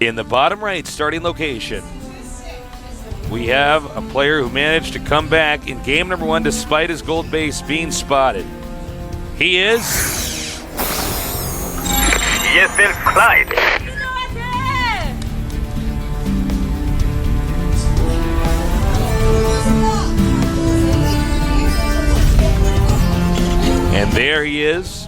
In the bottom right starting location, we have a player who managed to come back in game number 1 despite his gold base being spotted. He is GSL Clide. And there he is,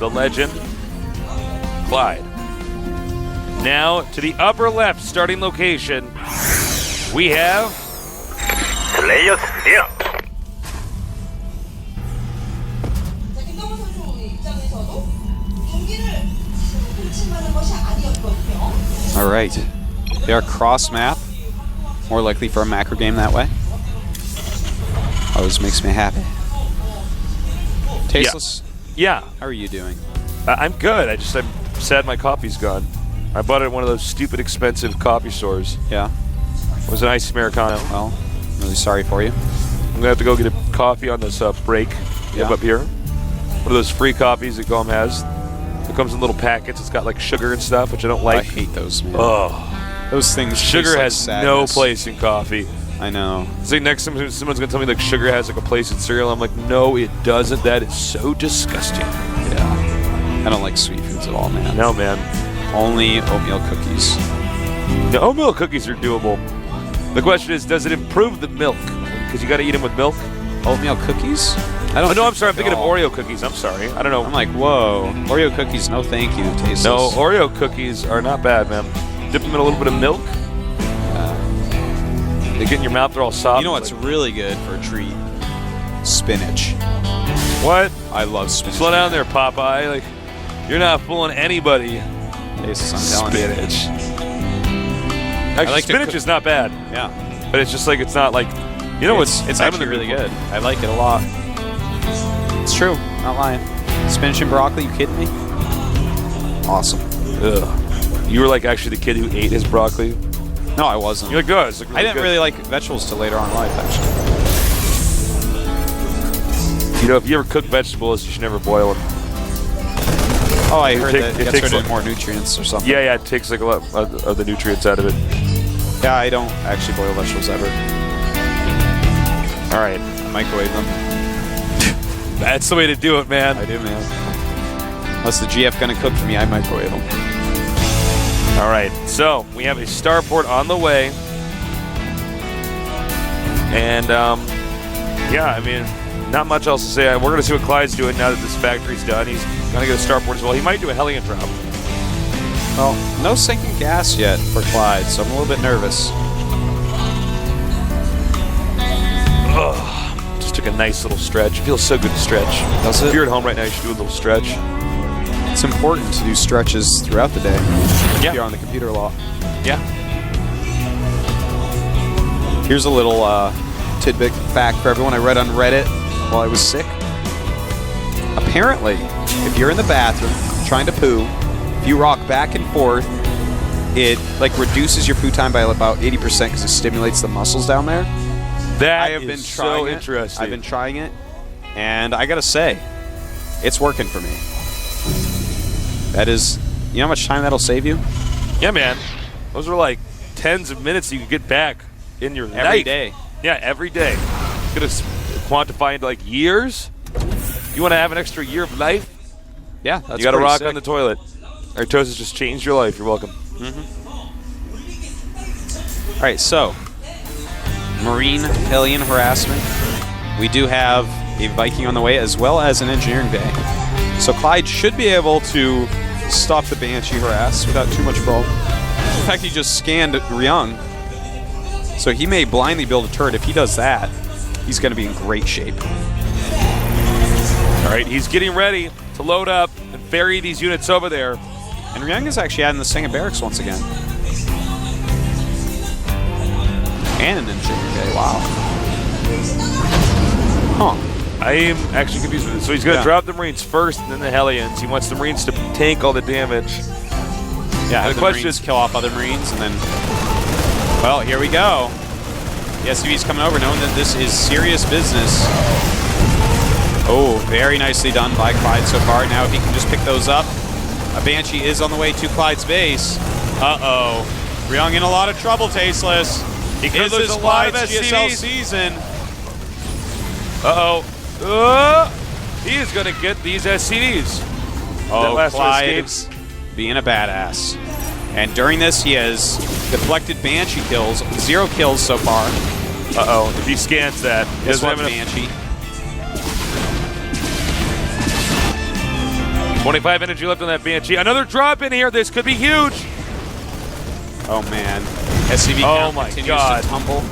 the legend, Clide. Now to the upper left starting location, we have Players here. All right. They are cross map. More likely for a macro game that way. Always makes me happy. Tasteless. Yeah. How are you doing? I'm good. I'm sad my coffee's gone. I bought it at one of those stupid expensive coffee stores. Yeah. It was an iced Americano. Well, I'm really sorry for you. I'm gonna have to go get a coffee on this break up here. One of those free coffees that Gom has. It comes in little packets. It's got like sugar and stuff, which I don't like. I hate those, man. Oh, those things. Sugar taste like has sadness. no place in coffee. I know. It's like next time someone's gonna tell me like sugar has like a place in cereal. I'm like, no, it doesn't. That is so disgusting. Yeah. I don't like sweet foods at all, man. No, man. Only oatmeal cookies. The oatmeal cookies are doable. The question is, does it improve the milk? Because you got to eat them with milk. Oatmeal cookies? I don't. Oh, no, I'm sorry. I'm thinking of all. Oreo cookies. I'm sorry. I don't know. I'm like, whoa. Oreo cookies, no thank you. Tasteless. No, Oreo cookies are not bad, man. Dip them in a little bit of milk. They get in your mouth. They're all soft. You know what's really good for a treat? Spinach. What? I love spinach. Slow down there, Popeye. Like, you're not fooling anybody. Tasteless, I'm telling you. Spinach. Actually, spinach is not bad. Yeah. But it's just like, it's not like, you know what's... It's actually really good. I like it a lot. It's true. Not lying. Spinach and broccoli, you kidding me? Awesome. Ugh. You were like actually the kid who ate his broccoli? No, I wasn't. You're like, oh, it's like really I didn't good. really like vegetables till later on in life, actually. You know, if you ever cook vegetables, you should never boil them. Oh, I heard that it gets rid of like, more nutrients or something. Yeah, it takes like a lot of the nutrients out of it. Yeah, I don't actually boil vegetables ever. All right. I microwave them. That's the way to do it, man. I do, man. Unless the GF gonna cook for me, I microwave them. All right, so we have a starport on the way. And, yeah, I mean, not much else to say. We're going to see what Clyde's doing now that this factory's done. He's going to get a starport as well. He might do a Hellion drop. Well, no sinking gas yet for Clide, so I'm a little bit nervous. Ugh, just took a nice little stretch. Feels so good to stretch. Does it? If you're at home right now, you should do a little stretch. It's important to do stretches throughout the day. Yeah. If you're on the computer a lot. Yeah. Here's a little tidbit fact for everyone I read on Reddit while I was sick. Apparently, if you're in the bathroom trying to poo, if you rock back and forth, it like reduces your poo time by about 80% because it stimulates the muscles down there. That I have been so trying interesting. I've been trying it, and I gotta say, it's working for me. That is, you know how much time that'll save you? Yeah, man. Those are like tens of minutes you can get back in your Every life. day. Yeah, every day. It's going to quantify into like years. You want to have an extra year of life? Yeah, that's you got to pretty rock sick. on the toilet. Our toast has just changed your life. You're welcome. All right, so Marine Hellion harassment. We do have a Viking on the way as well as an engineering bay. So Clide should be able to stop the Banshee harass without too much problem. In fact, he just scanned Ryung. So he may blindly build a turret. If he does that, he's going to be in great shape. All right, he's getting ready to load up and ferry these units over there. And Ryung is actually adding the Sanga barracks once again. And an engineering bay, wow. Huh. I am actually confused with this. So he's going to drop the Marines first and then the Hellions. He wants the Marines to tank all the damage. Yeah, the the question Marines is, kill off other Marines, and then, well, here we go. The SUV's coming over, knowing that this is serious business. Oh, very nicely done by Clide so far. Now if he can just pick those up. A Banshee is on the way to Clyde's base. Uh-oh. Ryung in a lot of trouble, Tasteless. He could Is lose this a lot of Clyde's GSL SCVs. season? He is going to get these SCVs. That Oh, last one Clyde escapes. being a badass. And during this, he has deflected Banshee kills. 0 kills so far. Uh-oh, if he scans that, he This doesn't one, have enough. Banshee. 25 energy left on that Banshee. Another drop in here. This could be huge. Oh, man. SCV Oh count my continues God. to tumble.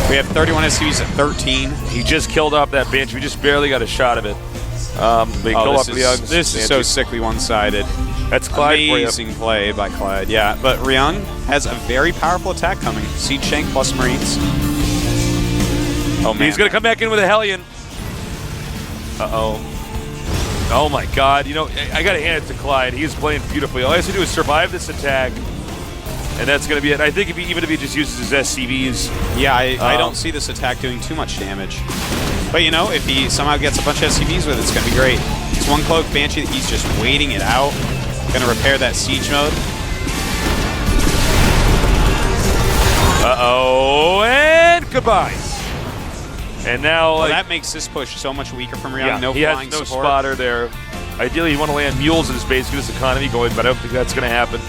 We have 31 SCVs at 13. He just killed off that Banshee. We just barely got a shot of it. They kill off Ryung's this is so Banshee. sickly one-sided. That's Clyde for you. Amazing play by Clide, yeah. But Ryung has a very powerful attack coming. Siege Shank plus Marines. Oh, man. He's going to come back in with a Hellion. Uh-oh. Oh, my God. You know, I got to hand it to Clyde. He's playing beautifully. All he has to do is survive this attack, and that's going to be it. I think even if he just uses his SCVs. Yeah, I don't see this attack doing too much damage. But, you know, if he somehow gets a bunch of SCVs with it, it's going to be great. It's one cloak Banshee that he's just waiting it out. Going to repair that siege mode. Uh-oh, and goodbye. And now, Well, that makes this push so much weaker from Ryung. yeah, No he flying has no support. spotter there. Ideally, you want to land mules in his base, get his economy going, but I don't think that's going to happen.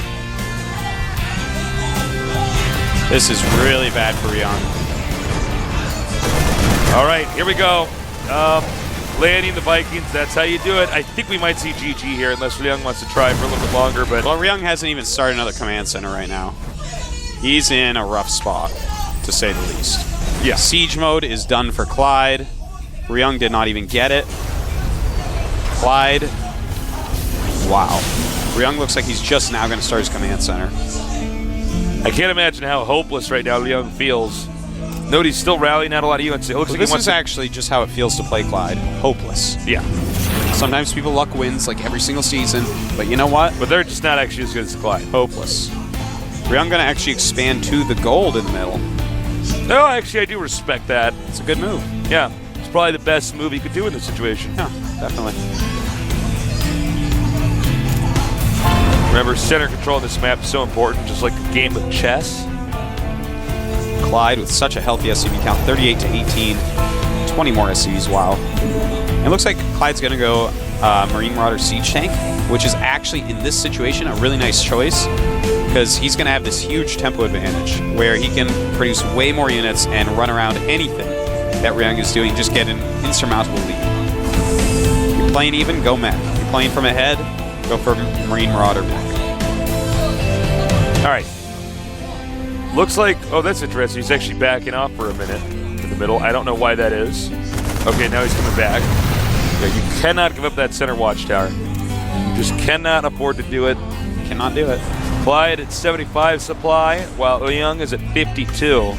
This is really bad for Ryung. All right, here we go. Landing the Vikings, that's how you do it. I think we might see GG here, unless Ryung wants to try for a little bit longer. But Well, Ryung hasn't even started another command center right now. He's in a rough spot, to say the least. yeah, Siege mode is done for Clide. Ryung did not even get it. Clide. Wow. Ryung looks like he's just now going to start his command center. I can't imagine how hopeless right now Ryung feels. Nobody's still rallying out a lot of units. It looks like he This wants is to. actually just how it feels to play Clide. Hopeless. Yeah, Sometimes people luck wins like every single season, but you know what? but they're just not actually as good as Clyde. Hopeless. Ryung going to actually expand to the gold in the middle. No, actually, I do respect that. It's a good move. Yeah, it's probably the best move he could do in this situation. Yeah, definitely. Remember, center control on this map is so important, just like a game of chess. Clide with such a healthy SCV count, 38 to 18, 20 more SCVs, wow. It looks like Clyde's going to go Marine Marauder Siege Tank, which is actually, in this situation, a really nice choice, because he's going to have this huge tempo advantage, where he can produce way more units and run around anything that Ryung is doing, just get an insurmountable lead. You're playing even, go mech. You're playing from ahead, go for Marine Marauder mech. All right. Looks like, oh, that's interesting. He's actually backing off for a minute in the middle. I don't know why that is. Okay, now he's coming back. Yeah, you cannot give up that center watchtower. You just cannot afford to do it. Cannot do it. Clyde at 75 supply, while Ryung is at 52.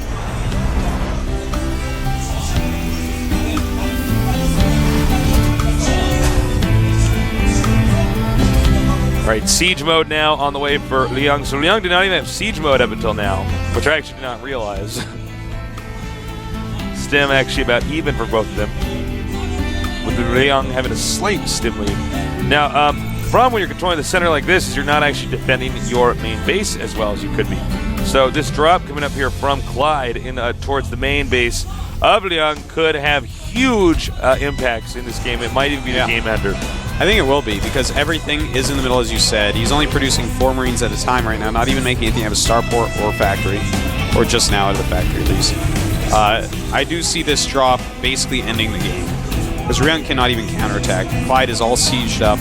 All right, siege mode now on the way for Ryung. So Ryung did not even have siege mode up until now, which I actually did not realize. Stim actually about even for both of them, with Ryung having a slight stim lead. Now, problem when you're controlling the center like this is you're not actually defending your main base as well as you could be. So this drop coming up here from Clide in towards the main base of Ryung could have huge impacts in this game. It might even be the game ender. I think it will be, because everything is in the middle, as you said. He's only producing 4 Marines at a time right now, not even making anything out of a starport or factory, or just now out of the factory at least. I do see this drop basically ending the game, because Ryung cannot even counterattack. Clide is all sieged up.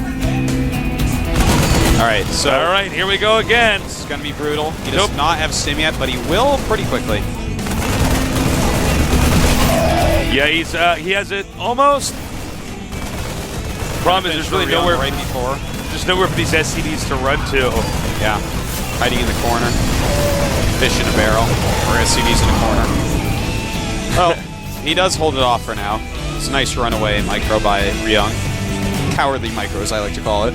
All right, so All right, here we go again. this is going to be brutal. He does not have stim yet, but he will pretty quickly. Yeah, he has it almost. Problem is there's really nowhere right before. There's nowhere for these SCVs to run to. Yeah, hiding in the corner, fish in a barrel, or SCVs in a corner. Well, he does hold it off for now. It's a nice runaway micro by Ryung. Cowardly micro, as I like to call it.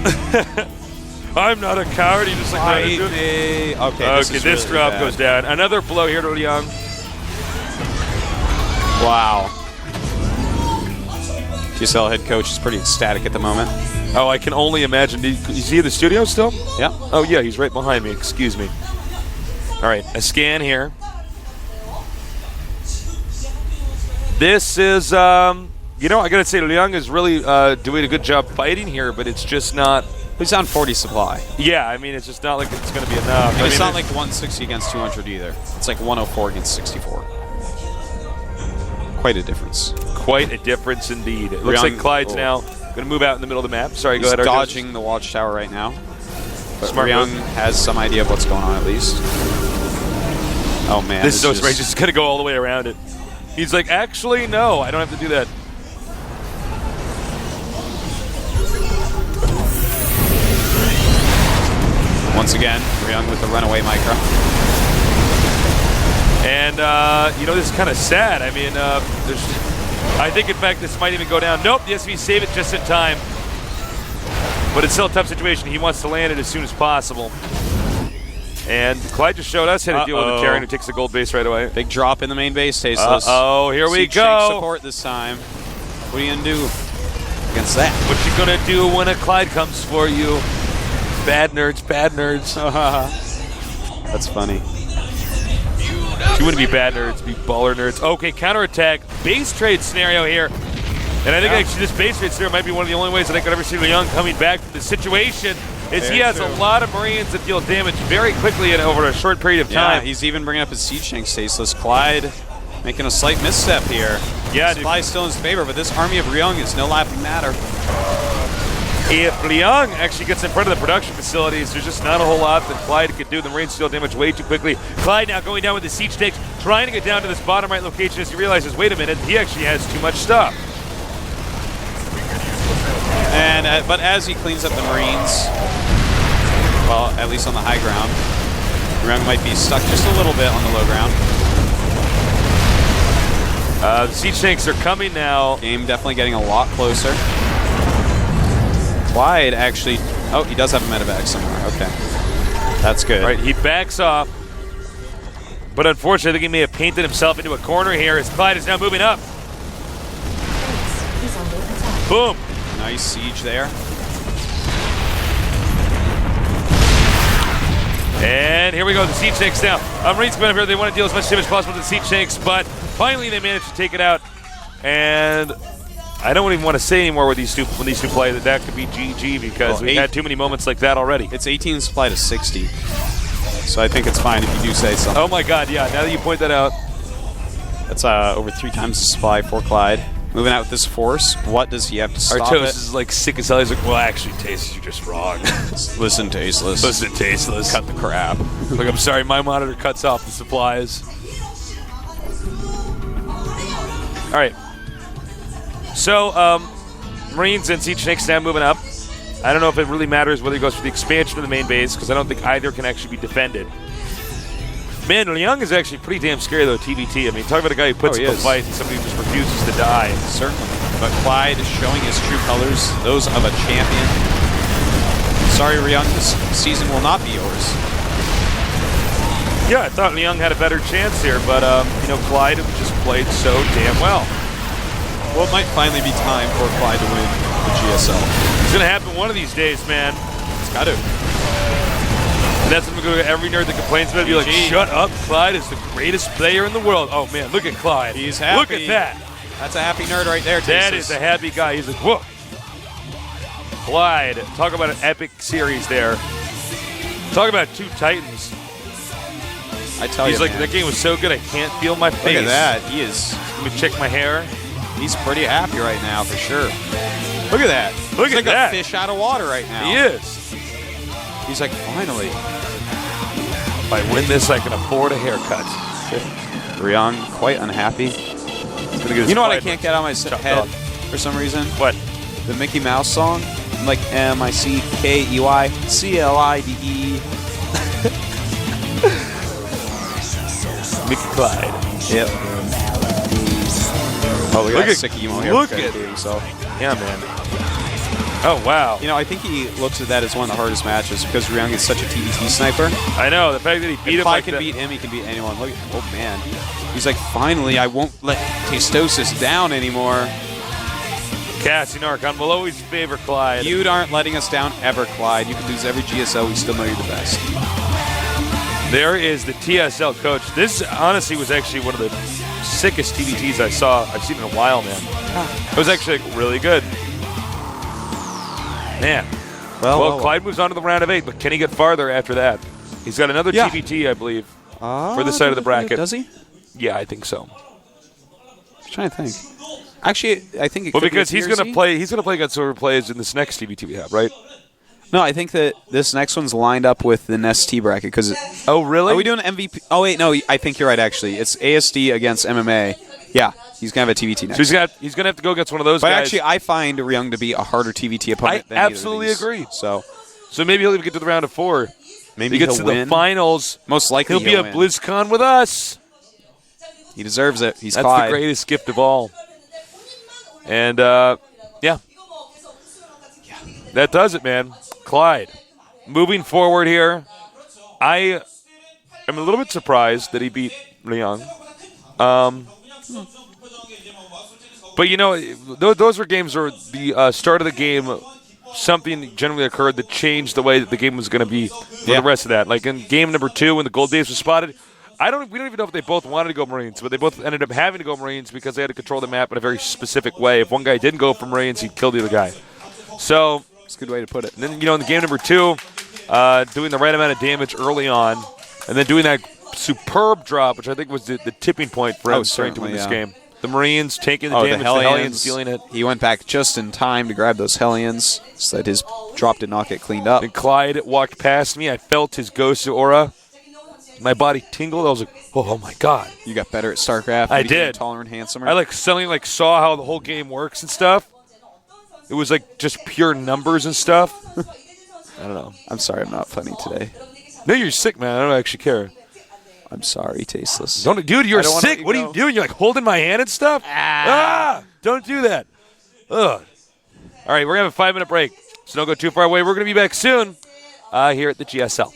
I'm not a coward. He just like Fight okay, me. Okay, this is really drop bad. goes down. Another blow here to Ryung. Wow. GSL head coach is pretty ecstatic at the moment. Oh, I can only imagine. Is he in the studio still? Yeah. Oh, yeah, he's right behind me. Excuse me. All right, a scan here. This is, you know, I got to say, Ryung is really doing a good job fighting here, but it's just not. He's on 40 supply. Yeah, I mean, it's just not like it's going to be enough. And it's not like 160 against 200 either. It's like 104 against 64. Quite a difference. Quite a difference indeed. It looks like Clyde's now going to move out in the middle of the map. Sorry, go ahead. He's dodging the watchtower right now. But Smart Ryung move. has some idea of what's going on at least. Oh man, This is so strange. Just going to go all the way around it. He's like, actually, no, I don't have to do that. Once again, Ryung with the runaway micro. And, you know, this is kind of sad. I mean, I think, in fact, this might even go down. Nope, the SV save it just in time. But it's still a tough situation. He wants to land it as soon as possible. And Clyde just showed us how to deal with a Terran who takes the gold base right away. Big drop in the main base, Tasteless. Oh, here we Siege go. Shank support this time. What are you going to do against that? What you going to do when a Clyde comes for you? Bad nerds, bad nerds. That's funny. You wouldn't be bad nerds, be baller nerds. Okay, counterattack, base trade scenario here. And I think actually this base trade scenario might be one of the only ways that I could ever see Ryung coming back from this situation. Is he has a lot of Marines that deal damage very quickly and over a short period of time. Yeah, he's even bringing up his siege tank, Tasteless. Clyde making a slight misstep here. Yeah, Supply is still in his favor, but this army of Ryung is no laughing matter. If Ryung actually gets in front of the production facilities, there's just not a whole lot that Clyde could do. The Marines deal damage way too quickly. Clyde now going down with the siege tanks, trying to get down to this bottom right location as he realizes, wait a minute, he actually has too much stuff. And but as he cleans up the Marines, well, at least on the high ground, Ryung might be stuck just a little bit on the low ground. The siege tanks are coming now. Game definitely getting a lot closer. Clyde actually, oh, he does have a medevac somewhere. Okay, that's good. All right, he backs off. But unfortunately, I think he may have painted himself into a corner here as Clyde is now moving up. Boom. Nice siege there. And here we go, the siege tanks now. Marines come in here, they want to deal as much damage as possible to the siege tanks, but finally they managed to take it out. And I don't even want to say anymore when these two play that could be GG because we've had too many moments like that already. It's 18 supply to 60. So I think it's fine if you do say something. Oh my god, yeah, now that you point that out. That's over 3 times the supply for Clyde. Moving out with this force, what does he have to stop Artos it? is like sick as hell. He's like, well, actually, Tasteless, you're just wrong. Listen, Tasteless. Listen, Tasteless. Cut the crap. Like, I'm sorry, my monitor cuts off the supplies. All right. So, Marines and siege tanks now moving up. I don't know if it really matters whether he goes for the expansion of the main base, because I don't think either can actually be defended. Man, Ryung is actually pretty damn scary, though, TBT. I mean, talk about a guy who puts up a fight and somebody who just refuses to die. Certainly. But Clyde is showing his true colors, those of a champion. Sorry, Ryung, this season will not be yours. Yeah, I thought Ryung had a better chance here, but, you know, Clyde just played so damn well. Well, it might finally be time for Clyde to win the GSL. It's going to happen one of these days, man. It's got to. And that's when we go to every nerd that complains about it, be like, shut up, Clyde is the greatest player in the world. Oh, man, look at Clyde. He's happy. Look at that. That's a happy nerd right there, That is a happy guy. He's like, whoa. Clyde, talk about an epic series there. Talk about two titans. I tell you, he's like, man. that game was so good I can't feel my face. Look at that. He is. Let me check my hair. He's pretty happy right now, for sure. Look at that. Look He's at like that. a fish out of water right now. He is. He's like, finally. If I win this, I can afford a haircut. Ryung, quite unhappy. You know what I can't get out of my head for some reason? What? The Mickey Mouse song. Like M-I-C-K-E-Y-C-L-I-D-E. Mickey Clyde. Yep. Oh, look at sick emo here. Look at himself. Yeah, man. Oh, wow. You know, I think he looks at that as one of the hardest matches because Ryung is such a TDT sniper. I know. The fact that he beat him Clyde like can beat him, he can beat anyone. Look, oh, man. He's like, finally, I won't let Tastosis down anymore. Cassie Narcon will always favor Clyde. You aren't letting us down ever, Clyde. You can lose every GSL. We still know you're the best. There is the TSL coach. This honestly was actually one of the sickest TBTs I've seen in a while, man. It was actually really good. Man. Well, Clyde moves on to the round of 8, but can he get farther after that? He's got another TBT, I believe, for this side of the bracket. Does he? Yeah, I think so. I'm trying to think. Actually, I think it could because be he's going to play. He's going to play against whoever plays in this next TBT we have, right? No, I think that this next one's lined up with the NST bracket. Oh, really? Are we doing MVP? Oh, wait, no, I think you're right, actually. It's ASD against MMA. Yeah, he's going to have a TBT next. So he's going to have to go against one of those guys. But actually, I find Ryung to be a harder TBT opponent than either of absolutely these. agree. So maybe he'll even get to the round of 4. maybe he gets he'll to win. the finals. Most likely he'll be at win. BlizzCon with us. He deserves it. He's That's Clyde. the greatest gift of all. And, yeah. That does it, man. Clyde. Moving forward here, I am a little bit surprised that he beat Ryung. But, you know, those were games where the start of the game, something generally occurred that changed the way that the game was going to be for the rest of that. Like in game number 2 when the Gold Days was spotted, we don't even know if they both wanted to go Marines, but they both ended up having to go Marines because they had to control the map in a very specific way. If one guy didn't go for Marines, he'd kill the other guy. So That's a good way to put it. and then, you know, in the game number 2, doing the right amount of damage early on, and then doing that superb drop, which I think was the tipping point for him starting to win this game. The Marines taking the damage, the Hellions dealing it. He went back just in time to grab those Hellions so that his drop did not get cleaned up. And Clyde walked past me. I felt his ghost aura. My body tingled. I was like, oh my God. You got better at StarCraft. I You became did. Taller and handsomer. I suddenly saw how the whole game works and stuff. It was just pure numbers and stuff. I don't know. I'm sorry I'm not funny today. No, you're sick, man. I don't actually care. I'm sorry, Tasteless. Dude, you're I don't wanna sick. let you What are go. you doing? You're holding my hand and stuff? Don't do that. Ugh. All right, we're going to have a 5-minute break. So don't go too far away. We're going to be back soon here at the GSL.